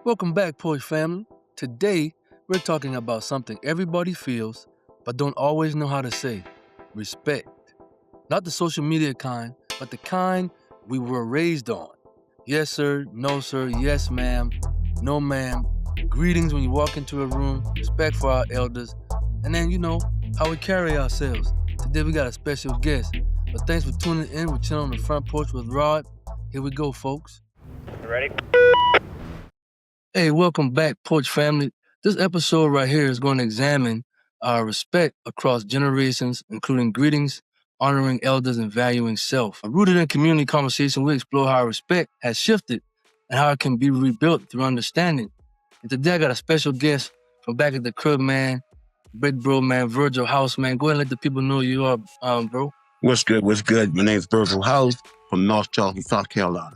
Welcome back, Porch family. Today, we're talking about something everybody feels, but don't always know how to say. Respect. Not the social media kind, but the kind we were raised on. Yes, sir. No, sir. Yes, ma'am. No, ma'am. Greetings when you walk into a room. Respect for our elders. And then, how we carry ourselves. Today, we got a special guest. But thanks for tuning in. We're chilling on the front porch with Rod. Here we go, folks. You ready? Hey, welcome back, Porch family. This episode right here is going to examine our respect across generations, including greetings, honoring elders, and valuing self. Rooted in community conversation, we explore how respect has shifted and how it can be rebuilt through understanding. And today I got a special guest from back at the crib, man. Big bro, man, Virgil House, man. Go ahead and let the people know who you are, bro. What's good? What's good? My name's Virgil House from North Charleston, South Carolina.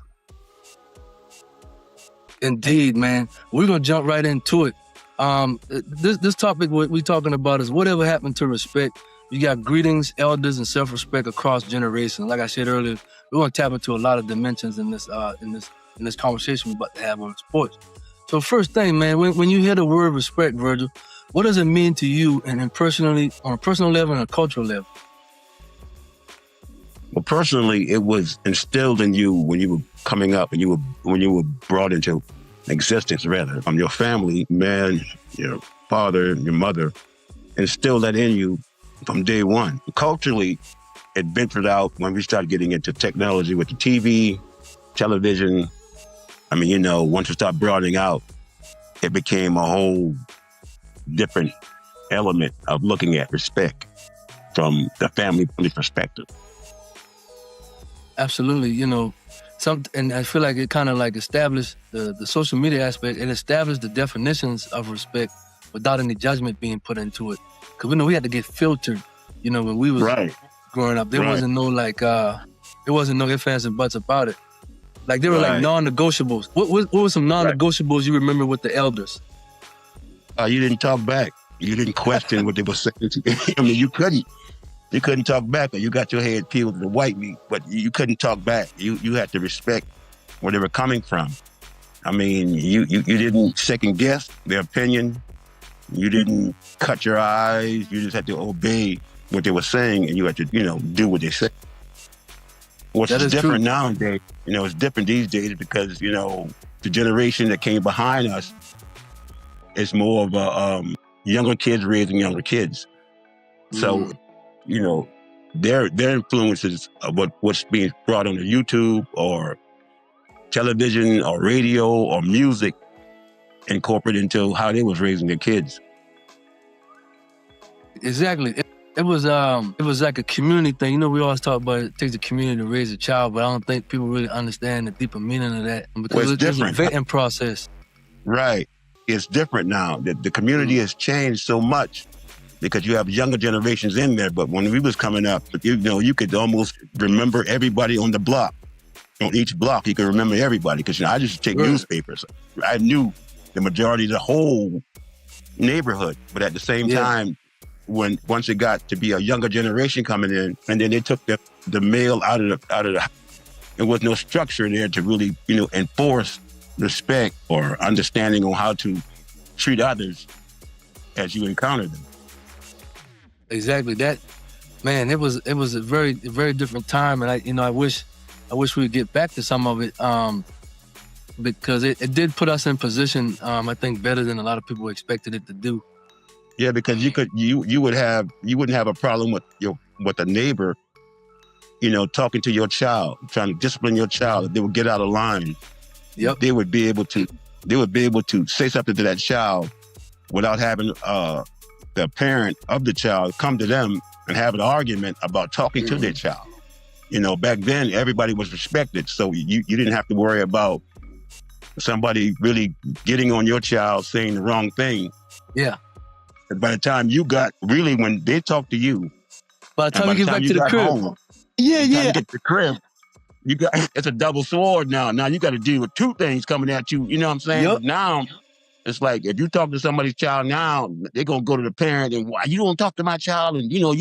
Indeed, man. We're going to jump right into it. This topic what we're talking about is whatever happened to respect. You got greetings, elders, and self-respect across generations. Like I said earlier, we're going to tap into a lot of dimensions in this conversation we're about to have on sports. So first thing, man, when you hear the word respect, Virgil, what does it mean to you and personally, on a personal level and a cultural level? Well, personally, it was instilled in you when you were coming up and when you were brought into existence, rather. Your family, man, your father, your mother, instilled that in you from day one. Culturally, it ventured out when we started getting into technology with the TV, television. Once you start broadening out, it became a whole different element of looking at respect from the family perspective. Absolutely, and I feel like it kind of like established the social media aspect. It established the definitions of respect without any judgment being put into it. Because we know we had to get filtered, when we was growing up. There wasn't no ifs, ands, and buts about it. Like there were like non-negotiables. What were some non-negotiables you remember with the elders? You didn't talk back. You didn't question what they were saying to you. You couldn't. You couldn't talk back, or you got your head peeled to the white meat, but you couldn't talk back. You had to respect where they were coming from. You didn't second guess their opinion. You didn't cut your eyes. You just had to obey what they were saying, and you had to, do what they said. What's different nowadays, it's different these days because, the generation that came behind us is more of a younger kids raising younger kids. So, their influences of what's being brought on YouTube or television or radio or music incorporated into how they was raising their kids. Exactly. It was like a community thing. We always talk about it takes a community to raise a child, but I don't think people really understand the deeper meaning of that because it's different. A vetting process. Right. It's different now. The community has changed so much because you have younger generations in there. But when we was coming up, you could almost remember everybody on the block. On each block, you could remember everybody because I used to take newspapers. I knew the majority of the whole neighborhood. But at the same time, once it got to be a younger generation coming in, and then they took the male out of the, there was no structure there to really, enforce respect or understanding on how to treat others as you encounter them. Exactly that, man. It was a very, very different time, and I wish we could get back to some of it, because it did put us in position. I think better than a lot of people expected it to do. Yeah, because you wouldn't have a problem with a neighbor, talking to your child, trying to discipline your child. If they would get out of line, they would be able to say something to that child without having the parent of the child come to them and have an argument about talking to their child. Back then everybody was respected, so you didn't have to worry about somebody really getting on your child saying the wrong thing. Yeah. By the time you got when they talk to you, by the time you get back to the crib, home, you get to the crib, it's a double sword now. Now you got to deal with two things coming at you. You know what I'm saying? Yep. Now it's like if you talk to somebody's child now, they're gonna go to the parent and why you don't talk to my child and you don't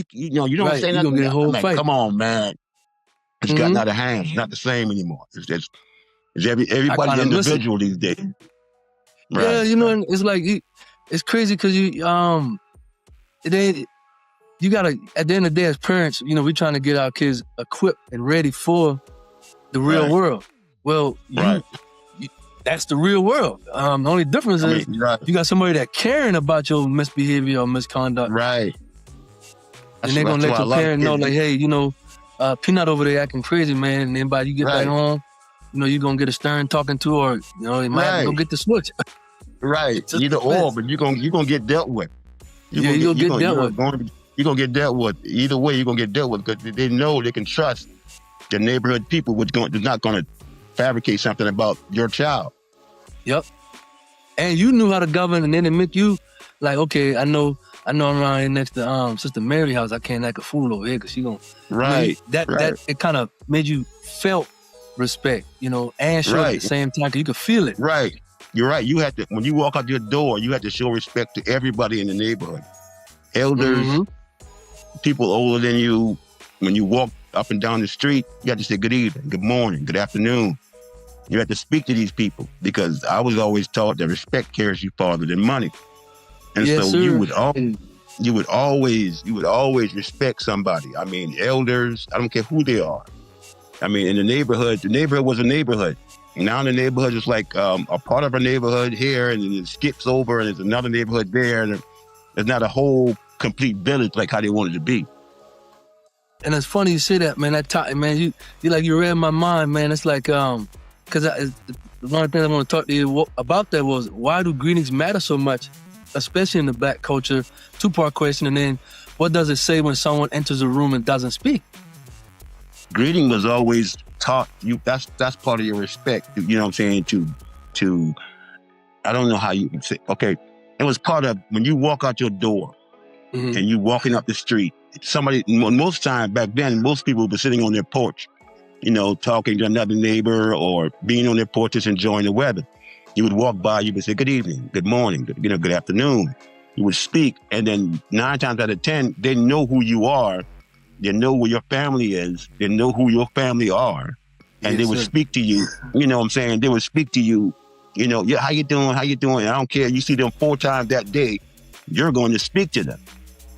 say nothing. Get a whole fight. Come on, man. It's gotten out of hand. It's not the same anymore. It's everybody's individual these days. Yeah, Right. you know, and it's like it's crazy because it ain't. You gotta, at the end of the day, as parents, you know, we're trying to get our kids equipped and ready for the real Right. world. Well, Right. that's the real world. The only difference is Right. you got somebody that caring about your misbehavior or misconduct, Right. and they're gonna That's let why a your lot of parent know, kids like, hey, you know, Peanut over there acting crazy, man. And then by you get back Right. home, you know, you're gonna get a stern talking to, or you know, you might have to go Right. get the switch. Right. It just Either depends. or, but you're gonna get dealt with. Yeah, you're gonna get dealt with. You're gonna get dealt with. Either way, you're gonna get dealt with because they know they can trust the neighborhood people, which they're not gonna fabricate something about your child. Yep. And you knew how to govern, and then it meant you, like, okay, I know I'm around here next to Sister Mary house. I can't act a fool over here because she gonna. Right. That it kind of made you felt respect, you know, and show at the same time because you could feel it. Right. You're right. You have to, when you walk out your door, you have to show respect to everybody in the neighborhood. Elders, people older than you. When you walk up and down the street, you have to say good evening, good morning, good afternoon. You have to speak to these people because I was always taught that respect carries you farther than money. And Yes, so sir. you would always respect somebody. I mean, elders, I don't care who they are. I mean, in the neighborhood was a neighborhood. Now the neighborhood is like a part of a neighborhood here, and then it skips over, and there's another neighborhood there, and there's not a whole complete village like how they wanted to be. And it's funny you say that, man. Man, you read my mind, man. It's like because one of the things I want to talk to you about that was why do greetings matter so much, especially in the Black culture? 2-part question, and then what does it say when someone enters a room and doesn't speak? Greeting was always taught you. That's part of your respect. You know what I'm saying? To I don't know how you can say. Okay, it was part of when you walk out your door and you walking up the street. Somebody, most time back then, most people were sitting on their porch, you know, talking to another neighbor or being on their porches enjoying the weather. You would walk by, you would say good evening, good morning, good afternoon. You would speak, and then 9 times out of 10, they know who you are. They know where your family is. They know who your family are. And they would speak to you. You know what I'm saying? They would speak to you, you know, yeah, how you doing? How you doing? I don't care. You see them 4 times that day, you're going to speak to them.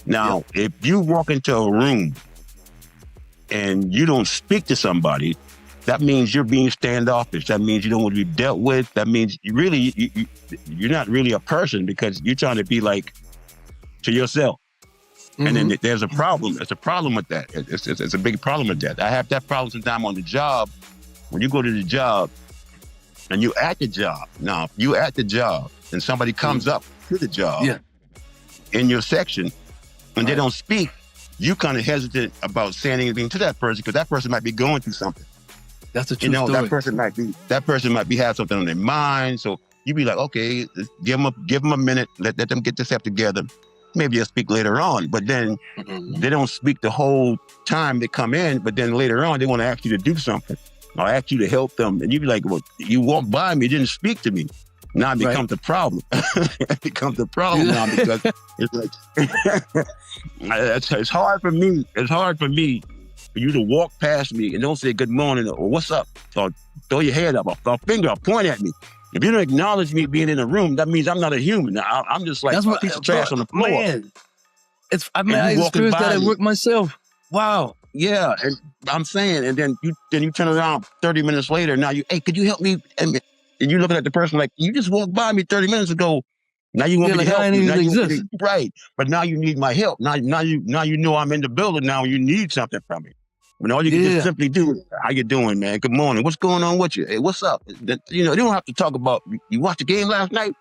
Now, if you walk into a room and you don't speak to somebody, that means you're being standoffish. That means you don't want to be dealt with. That means you're not really a person because you're trying to be like to yourself. And then there's a problem. There's a problem with that. It's a big problem with that. I have that problem sometimes on the job. When you go to the job and you're at the job. Now, if you're at the job and somebody comes up to the job in your section and they don't speak, you kind of hesitant about saying anything to that person because that person might be going through something. That's a true story. That person might be have something on their mind. So you be like, okay, give them a minute, let them get this stuff together. Maybe they'll speak later on, but then they don't speak the whole time they come in, but then later on they want to ask you to do something or ask you to help them. And you be like, well, you walked by me, you didn't speak to me. Now it becomes a problem. It becomes a problem now because it's like, it's hard for me. It's hard for me for you to walk past me and don't say good morning or what's up, or throw your head up, or finger up, point at me. If you don't acknowledge me being in a room, that means I'm not a human. I'm just like a piece of trash on the floor. Man, I experienced that at work myself. Wow. Yeah, and I'm saying, and then you turn around 30 minutes later. Now hey, could you help me? And you're looking at the person like, you just walked by me 30 minutes ago. Now you want me to help you. Right, but now you need my help. Now you know I'm in the building. Now you need something from me. When all you can just simply do, how you doing, man? Good morning. What's going on with you? Hey, what's up? You know, they don't have to talk about, you watched the game last night?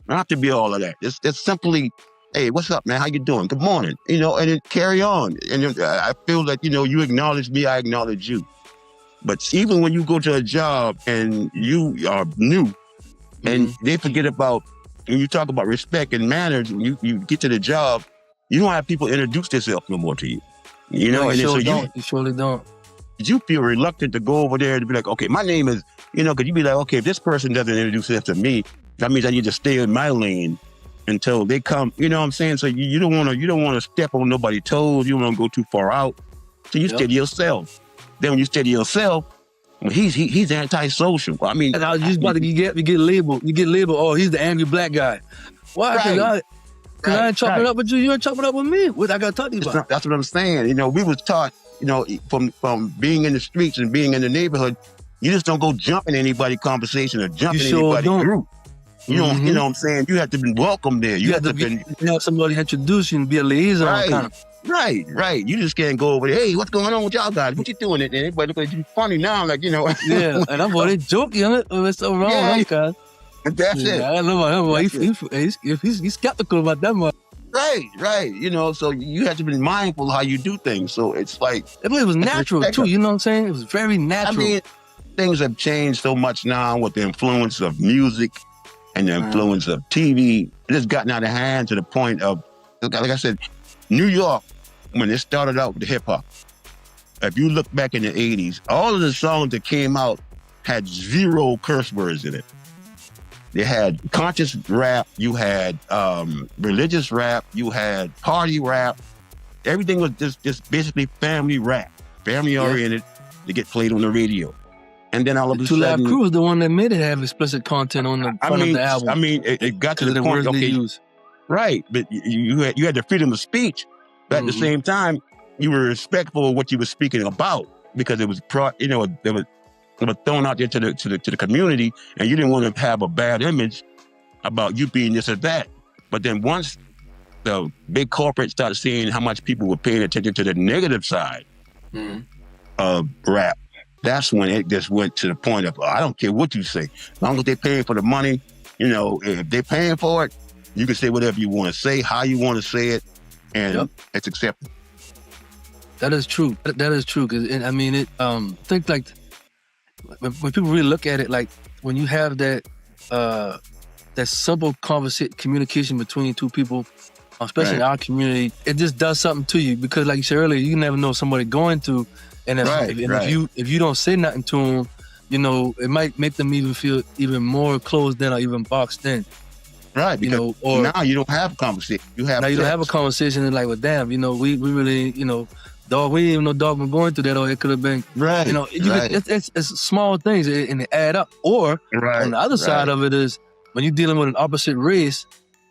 Don't have to be all of that. It's simply, hey, what's up, man? How you doing? Good morning. You know, and then carry on. And I feel that, you know, you acknowledge me, I acknowledge you. But even when you go to a job and you are new and they forget about, when you talk about respect and manners, when you get to the job, you don't have people introduce themselves no more to you. You know, and you surely don't. You feel reluctant to go over there to be like, okay, my name is, you know, because you be like, okay, if this person doesn't introduce themselves to me, that means I need to stay in my lane until they come. You know what I'm saying? So you don't want to step on nobody's toes. You don't want to go too far out. So you stay to yourself. Then when you stay to yourself, He's antisocial. I mean, And I was just about to you get labeled. You get labeled. Oh, he's the angry black guy. Why? Because I ain't chopping up with you. You ain't chopping up with me. What I got to talk to you about? That's what I'm saying. You know, we was taught, you know, from being in the streets and being in the neighborhood, you just don't go jump in anybody's conversation or jump in anybody's group. You know, you know what I'm saying? You have to be welcome there. You have to have somebody introduce you and be a liaison kind of. Right. You just can't go over there. Hey, what's going on with y'all guys? What you doing? And everybody look like you funny now, like, you know. Yeah, and I'm going to joke, you know, what's so wrong with them guys. That's it. I know he's skeptical about that one. Right. You know, so you have to be mindful how you do things. So it's like it was natural too. You know what I'm saying? It was very natural. I mean, things have changed so much now with the influence of music and the influence of TV. It has gotten out of hand to the point of, like I said, New York, when it started out with the hip hop. If you look back in the 80s, all of the songs that came out had 0 curse words in it. They had conscious rap, you had religious rap, you had party rap. Everything was just basically family rap, family oriented to get played on the radio. And then all of a sudden, 2 Live Crew was the one that made it have explicit content on the front of the album. I mean, it got to the point, right, but you had the freedom of speech, but at the same time, you were respectful of what you were speaking about because it was it was thrown out there to the community, and you didn't want to have a bad image about you being this or that. But then once the big corporates started seeing how much people were paying attention to the negative side of rap, that's when it just went to the point of, I don't care what you say, as long as they're paying for the money, you know, if they're paying for it, you can say whatever you want to say, how you want to say it, and it's accepted. That is true. That is true. Because I mean, think like when people really look at it, like when you have that simple communication between 2 people, especially in our community, it just does something to you. Because like you said earlier, you never know somebody going through, and if you don't say nothing to them, you know, it might make them even feel even more closed in or even boxed in. Right, because you know, or now you don't have a conversation. You don't have a conversation and like, well, damn, you know, we really, you know, dog, we didn't even know dog was going through that, or it could have been, you know, it's small things and they add up. Or on the other side of it is when you're dealing with an opposite race,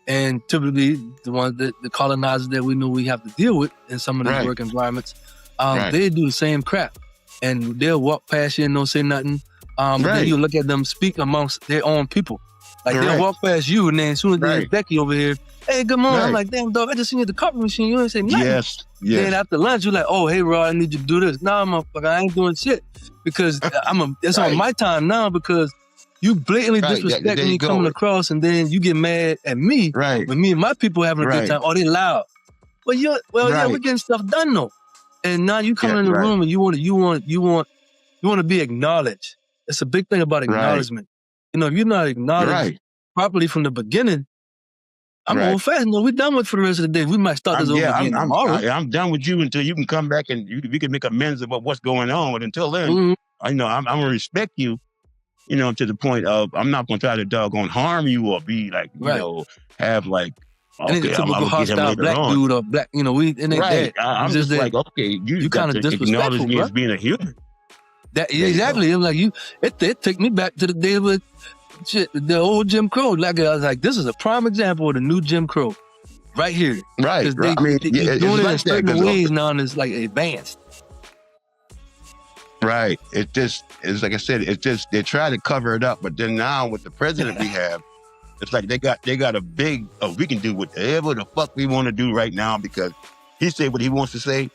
and typically the ones that the colonizers that we know we have to deal with in some of these work environments, they do the same crap, and they'll walk past you and don't say nothing. But then you look at them speak amongst their own people. Like they'll walk past you, and then as soon as there's Becky over here, hey, good morning. I'm like, damn, dog, I just seen you at the coffee machine. You ain't say nothing. Yes. Then after lunch, you're like, oh, hey, Rod, I need you to do this. Nah, motherfucker, I ain't doing shit because it's on my time now because you blatantly disrespect me coming across, and then you get mad at me when me and my people having a good time. Oh, they loud. Well, yeah, we're getting stuff done though. And now you come in the room and you want to be acknowledged. It's a big thing about acknowledgement. You know, if you're not acknowledged properly from the beginning, I'm going fast. No, we're done with for the rest of the day. We might start this over again tomorrow. I'm done with you until you can come back and we can make amends about what's going on. But until then, I'm going to respect you, you know, to the point of I'm not going to try to doggone harm you or be like, you know, have like, okay, I'm going to get him later black on. Dude or black, you know, I'm just like, okay, you kind of acknowledge me as being a human. Exactly. I'm like, it took me back to the day with the old Jim Crow. Like I was like, this is a prime example of the new Jim Crow, right here. Right. I mean, you're doing it in certain ways now, and it's like advanced. Right. It's like I said, they try to cover it up, but then now with the president we have, it's like they got a big, we can do whatever the fuck we want to do right now because he said what he wants to say.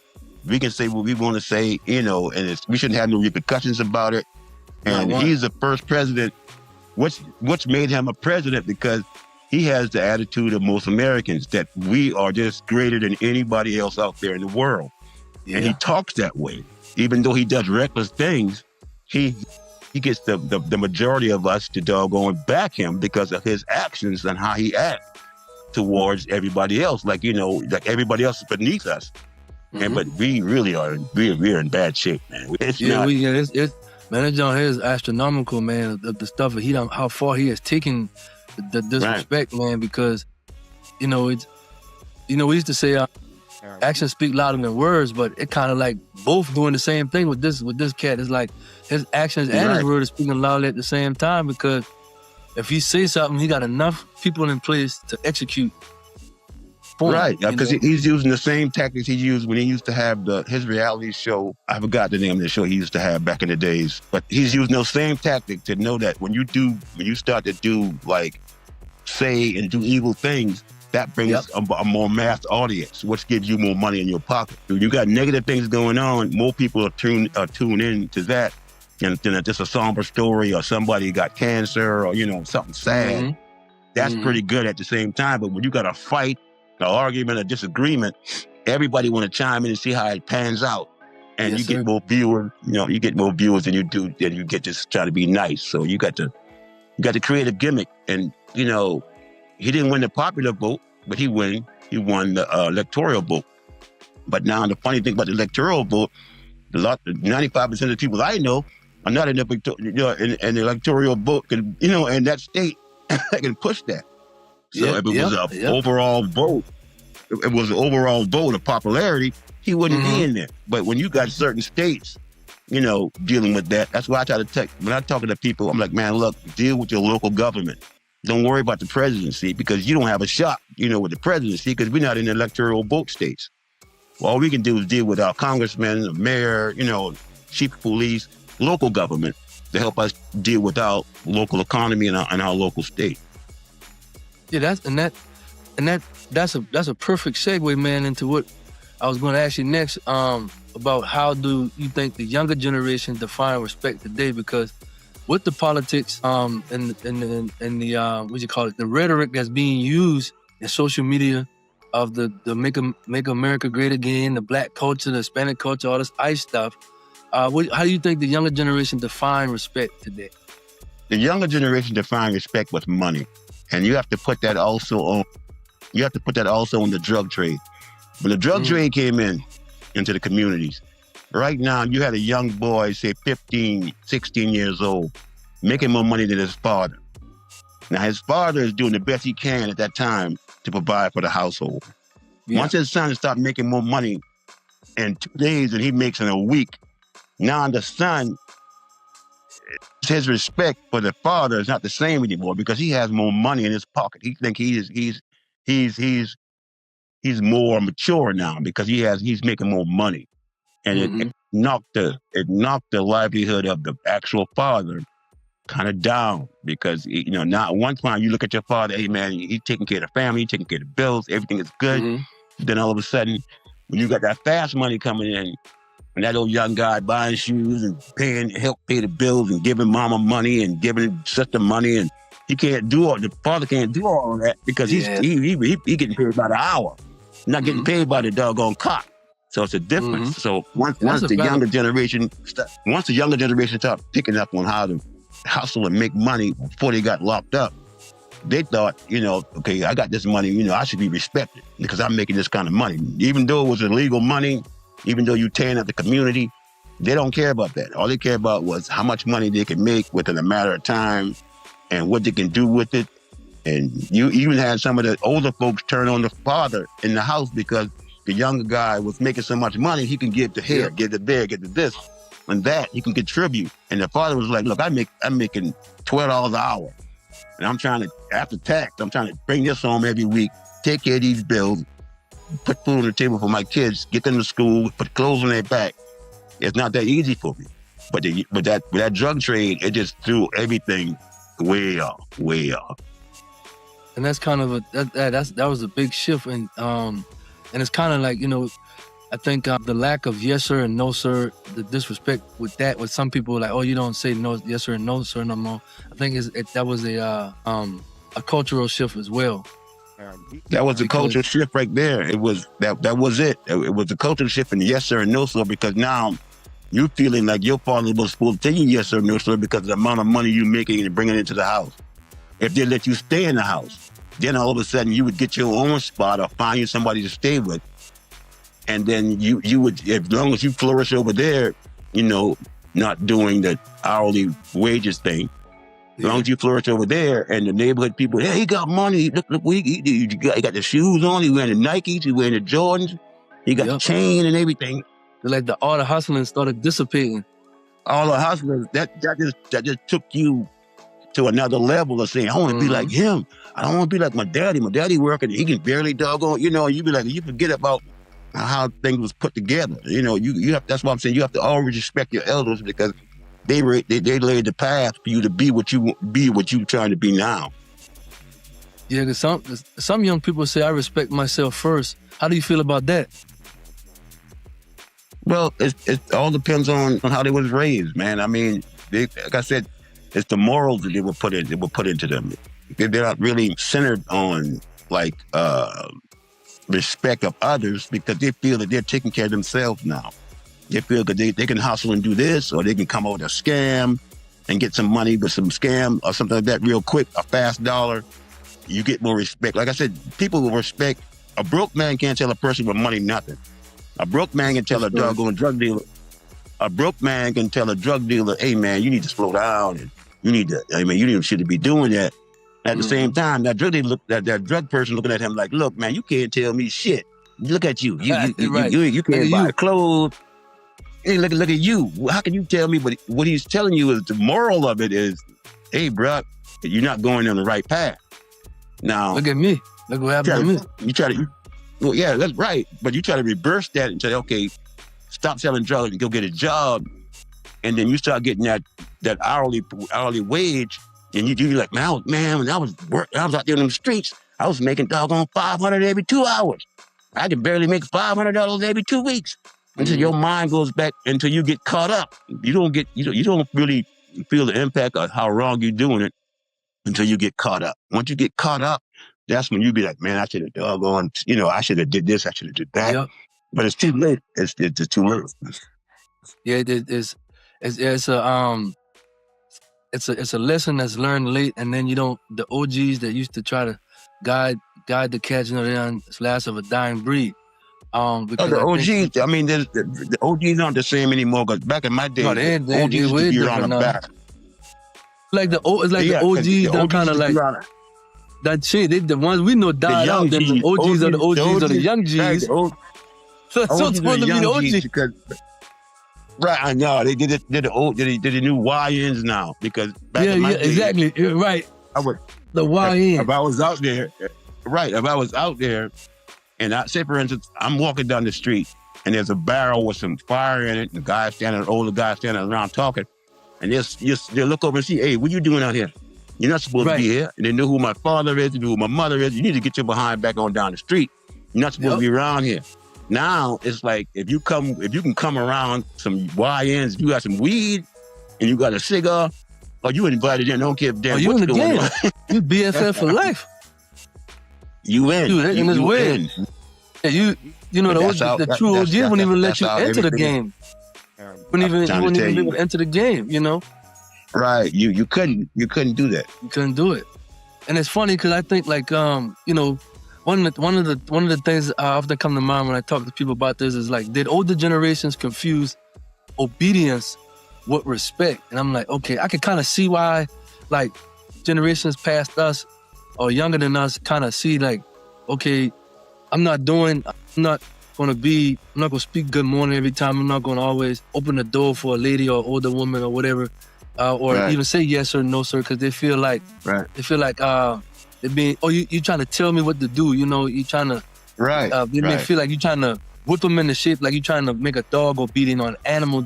We can say what we want to say, you know, and we shouldn't have no repercussions about it. And he's the first president. What's made him a president? Because he has the attitude of most Americans that we are just greater than anybody else out there in the world. Yeah. And he talks that way. Even though he does reckless things, he gets the majority of us to doggone back him because of his actions and how he acts towards everybody else. Like, you know, like everybody else is beneath us. And but we really are we're in bad shape, man. It's man, that John here is astronomical, man. The stuff that how far he has taken the disrespect, man. Because we used to say Actions speak louder than words, but it kind of like both doing the same thing with this cat. It's like his actions and his Right. words speaking loudly at the same time, because if he says something, he got enough people in place to execute for him, Right, you because know? he's using the same tactics he used when he used to have his reality show. I forgot the name of the show he used to have back in the days, but he's using those same tactics to know that when you start to do like say and do evil things, that brings Yep. a more mass audience, which gives you more money in your pocket. When you got negative things going on, more people are tuned in to that than just a somber story or somebody got cancer or something sad. Mhm. That's Mhm. pretty good at the same time. But when you got a fight, an argument, a disagreement, everybody want to chime in and see how it pans out. And Yes, you get sir. more viewers, you get more viewers than you get just try to be nice. So you got to create a gimmick. And he didn't win the popular vote, but he won the electoral vote. But now the funny thing about the electoral vote, 95% of the people I know are not in the electoral vote, in that state that can push that. So if it was an overall vote, of popularity, he wouldn't be in there. But when you got certain states, dealing with that, that's why I try to when I'm talking to people, I'm like, man, look, deal with your local government. Don't worry about the presidency, because you don't have a shot, with the presidency, because we're not in the electoral vote states. All we can do is deal with our congressmen, the mayor, chief of police, local government, to help us deal with our local economy and our local state. Yeah, that's a perfect segue, man, into what I was going to ask you next. About how do you think the younger generation define respect today? Because with the politics, and the what you call it, the rhetoric that's being used in social media of the make America great again, the black culture, the Hispanic culture, all this ICE stuff. How do you think the younger generation define respect today? The younger generation define respect with money, and you have to put that also on. You have to put that also on the drug trade. When the drug trade came into the communities, right now you had a young boy, say 15, 16 years old, making more money than his father. Now his father is doing the best he can at that time to provide for the household. Yeah. Once his son starts making more money in 2 days than he makes in a week, now the son, his respect for the father is not the same anymore, because he has more money in his pocket. He think he's more mature now because he's making more money. And it knocked the livelihood of the actual father kind of down, because now at one time you look at your father, hey man, he's taking care of the family, taking care of the bills, everything is good. Then all of a sudden, when you got that fast money coming in, and that old young guy buying shoes and help pay the bills and giving mama money and giving sister money, and the father can't do all of that, because he getting paid by the hour, not getting paid by the doggone clock. So it's a difference. So once the younger generation start picking up on how to hustle and make money before they got locked up, they thought, okay, I got this money, I should be respected because I'm making this kind of money. Even though it was illegal money, even though you tearing up the community, they don't care about that. All they care about was how much money they can make within a matter of time and what they can do with it. And you even had some of the older folks turn on the father in the house because the younger guy was making so much money, he can give to here, give to there, give to this and that, he can contribute. And the father was like, look, I'm making $12 an hour. And I'm trying to, after tax, I'm trying to bring this home every week, take care of these bills, put food on the table for my kids, get them to school, put clothes on their back. It's not that easy for me. But that drug trade, it just threw everything way off. And that's kind of that was a big shift, and it's kind of like, I think the lack of yes sir and no sir, the disrespect with some people like, oh, you don't say no yes sir and no sir no more. I think that was a cultural shift as well. That was a cultural shift right there. It was that was it. It was a cultural shift in yes sir and no sir, because now you feeling like your father was supposed to tell you yes sir, no sir, because of the amount of money you making and bringing into the house. If they let you stay in the house, then all of a sudden you would get your own spot or find you somebody to stay with. And then you would, as long as you flourish over there, not doing the hourly wages thing, as long as you flourish over there and the neighborhood people, hey, he got money, look, he got the shoes on, he wearing the Nikes, he wearing the Jordans, He got the Yep. chain and everything. Like all the hustling started dissipating. All the hustlers, that just took you to another level of saying, I want to be like him. I don't want to be like my daddy. My daddy working, he can barely doggone, you be like, you forget about how things was put together. You have, that's why I'm saying you have to always respect your elders, because they laid the path for you to be what you trying to be now. Yeah, because some young people say, I respect myself first. How do you feel about that? Well, it all depends on how they was raised, man. I mean, like I said, it's the morals that they were put into them. They're not really centered on like respect of others, because they feel that they're taking care of themselves now. They feel that they can hustle and do this, or they can come out with a scam and get some money with some scam or something like that real quick, a fast dollar. You get more respect. Like I said, people will respect. A broke man can't tell a person with money nothing. A broke man can tell a doggone drug dealer. A broke man can tell a drug dealer, hey man, you need to slow down, and you need to, you shouldn't be doing that. At the same time, that drug person looking at him like, look, man, you can't tell me shit. Look at you. You can't buy clothes. Hey, look at you. How can you tell me what he's telling you is the moral of it is, hey, bro, you're not going on the right path. Now, look at me. Look what happened to me. Well, yeah, that's right. But you try to reverse that and say, okay, stop selling drugs and go get a job. And then you start getting that hourly wage. And you're like, man, when I was out there in the streets, I was making doggone $500 every 2 hours. I could barely make $500 every 2 weeks. Until your mind goes back, until you get caught up. You don't really feel the impact of how wrong you're doing it until you get caught up. Once you get caught up, that's when you be like, man, I should have doggone, I should have did this, I should have did that. Yep. But it's too late. It's too late. Yeah, it's a lesson that's learned late, and then the OGs that used to try to guide the cats, they're on the last of a dying breed. The OGs, the OGs aren't the same anymore, because back in my day, OGs used to be around the back. Like the OGs, they're kind of like that shit. The ones we know died out. Then the OGs are the OGs are the young Gs. Right, so it's supposed to be the OGs. Because, right, I know. They did the new YNs now, because back in my day, exactly. You're right. The YN. If I was out there, and say for instance, I'm walking down the street and there's a barrel with some fire in it, and the older guy standing around talking, and they'll look over and see, hey, what you doing out here? You're not supposed to be here. And they know who my father is, they know who my mother is. You need to get your behind back on down the street. You're not supposed to be around here. Now it's like, if you can come around some YNs, you got some weed and you got a cigar, or you invited in, don't care if damn what's going on. You BFF for life. You in. Dude, in this way. Yeah, the true OG wouldn't even let you enter the game. Wouldn't even enter the game, Right. You couldn't do that. You couldn't do it. And it's funny because I think like one of the things I often come to mind when I talk to people about this is like, did older generations confuse obedience with respect? And I'm like, okay, I can kind of see why like generations past us or younger than us kind of see like, okay, I'm not going to speak good morning every time. I'm not going to always open the door for a lady or older woman or whatever, even say yes or no, sir, because they feel like they're being, you trying to tell me what to do, you trying to, they may feel like you trying to whip them into shape, like you trying to make a dog obedient or an animal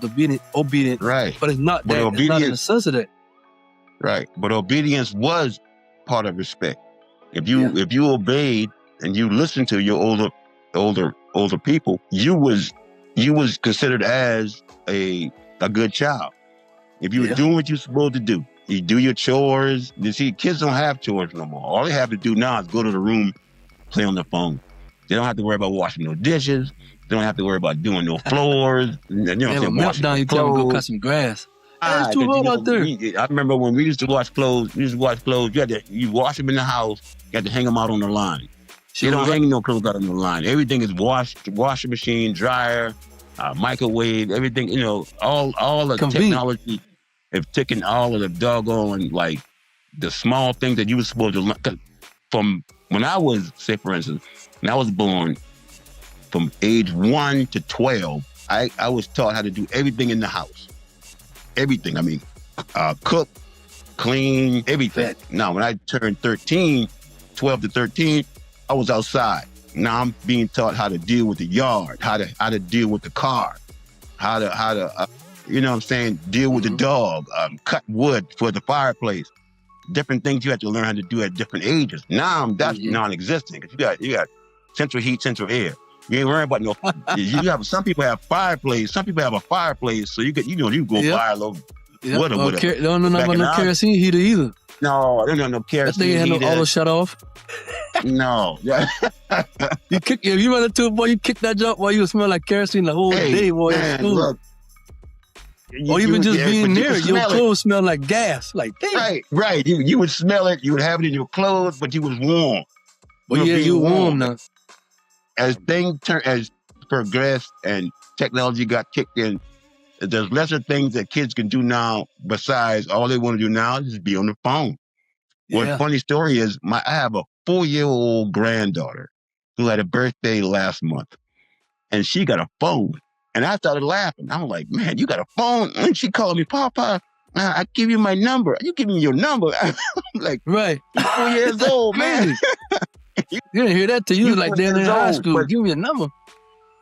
obedient, right? But it's not that. It's not in the sense of that. Right, but obedience was part of respect. If you obeyed and you listened to your older people, you was considered as a good child. If you were doing what you're supposed to do, you do your chores. You see, kids don't have chores no more. All they have to do now is go to the room, play on the phone. They don't have to worry about washing no dishes. They don't have to worry about doing no floors. You have a meltdown, you tell them to go cut some grass. It's too hot out there. I remember when we used to wash clothes. You wash them in the house. You had to hang them out on the line. You don't hang no clothes out on the line. Everything is washing machine, dryer, microwave, everything. All the technology have taken all of the doggone, like the small things that you were supposed to learn. From when I was, say for instance, when I was born, from age 1 to 12, I was taught how to do everything in the house. Everything. I mean, cook, clean, everything. Now, when I turned 13, 12 to 13, I was outside. Now I'm being taught how to deal with the yard, how to deal with the car, how to you know what I'm saying, deal with the dog, cut wood for the fireplace. Different things you have to learn how to do at different ages. Now that's non-existent because you got central heat, central air. You ain't worrying about no. Some people have fireplace. Some people have a fireplace, so you go buy a little wood or whatever. Don't know about no kerosene heater either. No, I don't know no kerosene heater. That thing had no auto shut off. No. If you run into it, boy, you kick that jump while you smell like kerosene the whole day, boy. Man, look, or even just being near it, your clothes smell like gas. Like, damn. Right. You would smell it. You would have it in your clothes, but you was warm. Well, you warm now. As things progressed and technology got kicked in, there's lesser things that kids can do now besides all they want to do now is just be on the phone. Yeah. One funny story is I have a 4-year-old granddaughter who had a birthday last month, and she got a phone. And I started laughing. I'm like, man, you got a phone? And she called me, Papa, I give you my number. You give me your number. I'm like, right. 4 years old, man. You didn't hear that till you was like down in high school. Give me a number.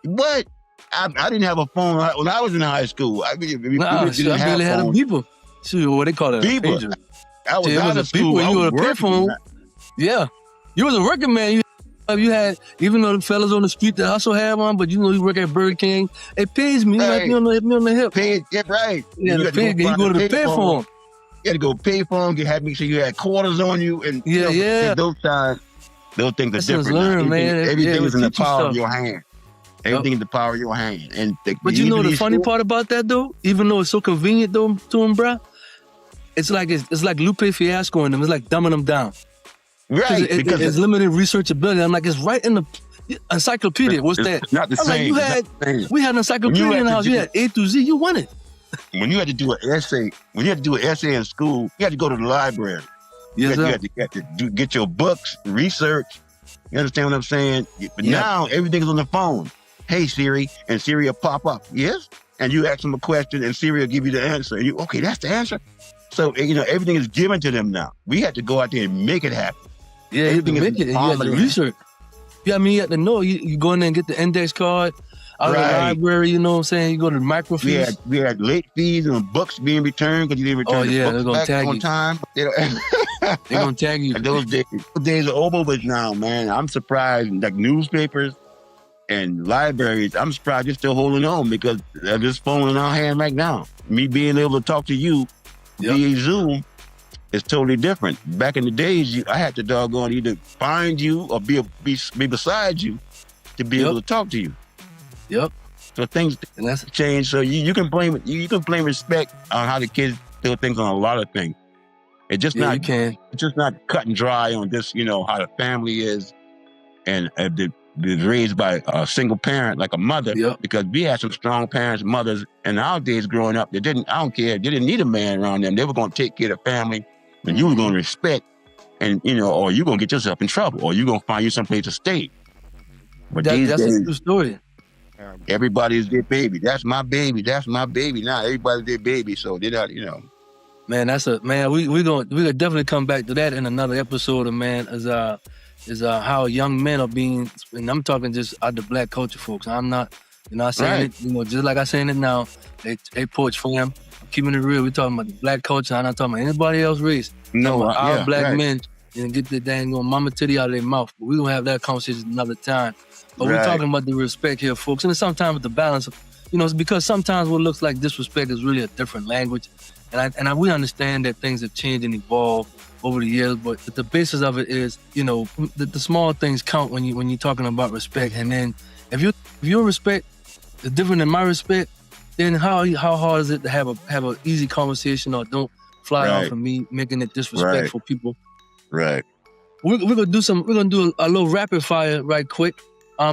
What? I didn't have a phone when I was in high school. I barely had a beeper. See what they call it? Beeper. I was out of school. You were a payphone. Yeah. You was a working man. You had, even though the fellas on the street that also had one, but you work at Burger King. It pays me. Right. You hit me on the hip. Yeah, right. Yeah, you go to the payphone. You had to go payphone. You had to make sure you had quarters on you. And those times, those things are different. Learn, man. Everything is in the power of your hand. Everything in the power of your hand. And but you know the funny part about that though, even though it's so convenient though to them, bro, it's like Lupe Fiasco in them. It's like dumbing them down. Right. Because it's limited researchability. I'm like, it's right in the encyclopedia. What's that? It's not the same. We had an encyclopedia in the house. You had A through Z. You won it. When you had to do an essay, in school, you had to go to the library. Yes, you had to get your books, research. You understand what I'm saying? But now everything's on the phone. Hey Siri, and Siri will pop up. Yes, and you ask them a question, and Siri will give you the answer. And okay, that's the answer. So everything is given to them now. We had to go out there and make it happen. Yeah, everything you had to research. Yeah, I mean, you had to know. You go in there and get the index card out of the library. You know what I'm saying? You go to the microfiche. We had late fees and books being returned because you didn't return the books back on time. They're gonna tag you. Those days are over with now, man. I'm surprised. Like newspapers and libraries, I'm surprised they're still holding on because of this phone in our hand right now. Me being able to talk to you via Zoom is totally different. Back in the days, I had to doggone either find you or be beside you to be able to talk to you. Yep. So things change. So you can blame respect on how the kids do things on a lot of things. It's just not. You can. It's just not cut and dry on this. how the family is, and raised by a single parent like a mother. Yep. Because we had some strong parents, mothers, in our days growing up. They didn't. I don't care. They didn't need a man around them. They were going to take care of the family, and you were going to respect, and or you're going to get yourself in trouble, or you're going to find you someplace to stay. But that's a true story. Everybody's their baby. That's my baby. That's my baby. Now everybody's their baby. So they're not. Man, we're gonna definitely come back to that in another episode. Man, is how young men are being, and I'm talking just out the black culture, folks. I'm not, I saying it, just like I saying it now. Hey, Porch fam, keeping it real. We're talking about the black culture. I'm not talking about anybody else race. No, our black men and get the dang mama titty out of their mouth. But we're gonna have that conversation another time. But we're talking about the respect here, folks, and sometimes with the balance of, it's because sometimes what looks like disrespect is really a different language. And we understand that things have changed and evolved over the years, but the basis of it is, the small things count when you're talking about respect. And then if your respect is different than my respect, then how hard is it to have a easy conversation, or don't fly off of me making it disrespectful people. Right. We're gonna do a little rapid fire right quick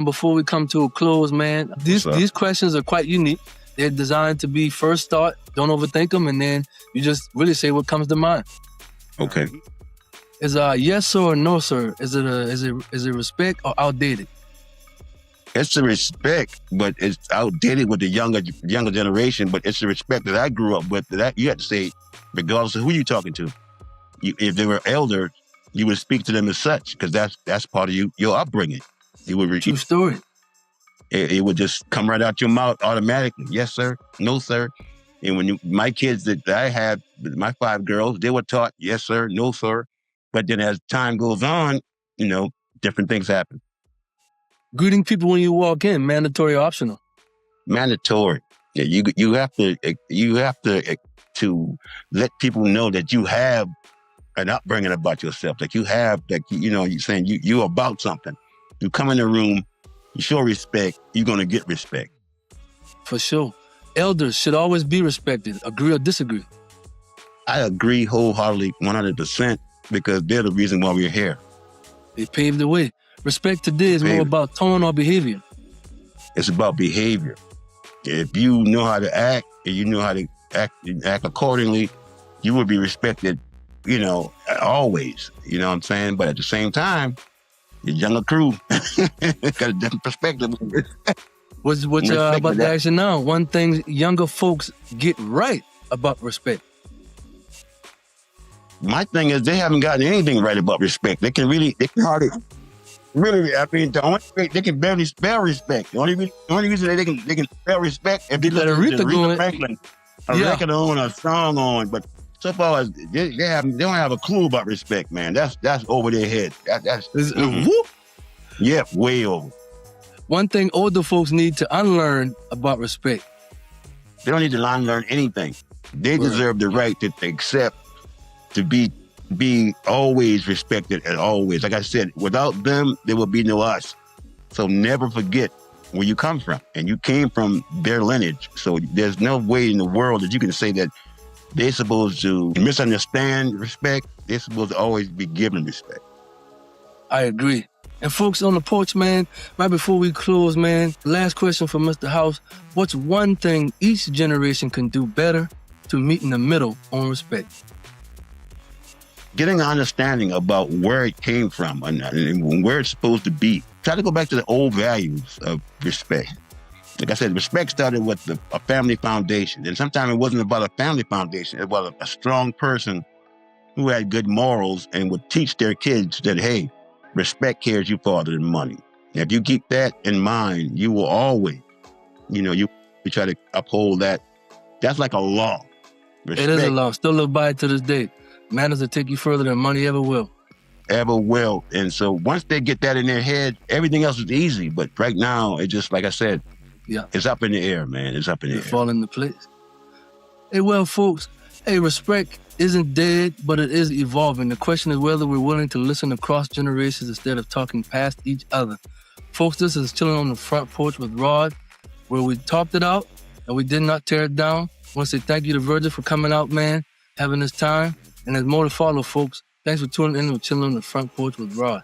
before we come to a close, man. These questions are quite unique. They're designed to be first thought. Don't overthink them, and then you just really say what comes to mind. Okay. Is yes sir or no sir? Is it respect or outdated? It's the respect, but it's outdated with the younger generation. But it's the respect that I grew up with. That you have to say, regardless of who you're talking to. If they were elder, you would speak to them as such, because that's part of your upbringing. True story. It would just come right out your mouth automatically. Yes, sir. No, sir. And when my kids that I had, my 5 girls, they were taught yes, sir, no, sir. But then as time goes on, different things happen. Greeting people when you walk in, mandatory or optional? Mandatory. Yeah, you have to let people know that you have an upbringing about yourself, that you have, that you're saying you're about something. You come in the room, you show respect, you're gonna get respect. For sure. Elders should always be respected. Agree or disagree? I agree wholeheartedly, 100%, because they're the reason why we're here. They paved the way. Respect today is more about tone or behavior. It's about behavior. If you know how to act and you know how to act accordingly, you will be respected, always. You know what I'm saying? But at the same time, your younger crew got a different perspective. What's about to ask you now? One thing younger folks get right about respect. My thing is they haven't gotten anything right about respect. They can hardly. Really, I mean, they can barely spell respect. The only reason they can spell respect if they listen to Aretha Franklin, a record on, a song on. But so far as they don't have a clue about respect, man. That's over their head. Yeah, way over. One thing older folks need to unlearn about respect. They don't need to unlearn anything. They deserve the right to accept, to be always respected and always. Like I said, without them, there will be no us. So never forget where you come from. And you came from their lineage. So there's no way in the world that you can say that they're supposed to misunderstand respect. They're supposed to always be given respect. I agree. And folks on the porch, man, right before we close, man, last question for Mr. House. What's one thing each generation can do better to meet in the middle on respect? Getting an understanding about where it came from and where it's supposed to be. Try to go back to the old values of respect. Like I said, respect started with a family foundation. And sometimes it wasn't about a family foundation. It was a strong person who had good morals and would teach their kids that, hey, respect carries you farther than money. And if you keep that in mind, you will always, you try to uphold that. That's like a law. Respect. It is a law. Still live by it to this day. Manners will take you further than money ever will. Ever will. And so once they get that in their head, everything else is easy. But right now, it just, like I said, it's up in the air, man. It's up in the air. Fall into place. Hey, well, folks, respect isn't dead, but it is evolving. The question is whether we're willing to listen across generations instead of talking past each other. Folks, this is Chillin' on the Front Porch with Rod, where we talked it out and we did not tear it down. I want to say thank you to Virgil for coming out, man, having this time. And there's more to follow, folks. Thanks for tuning in with Chillin' on the Front Porch with Rod.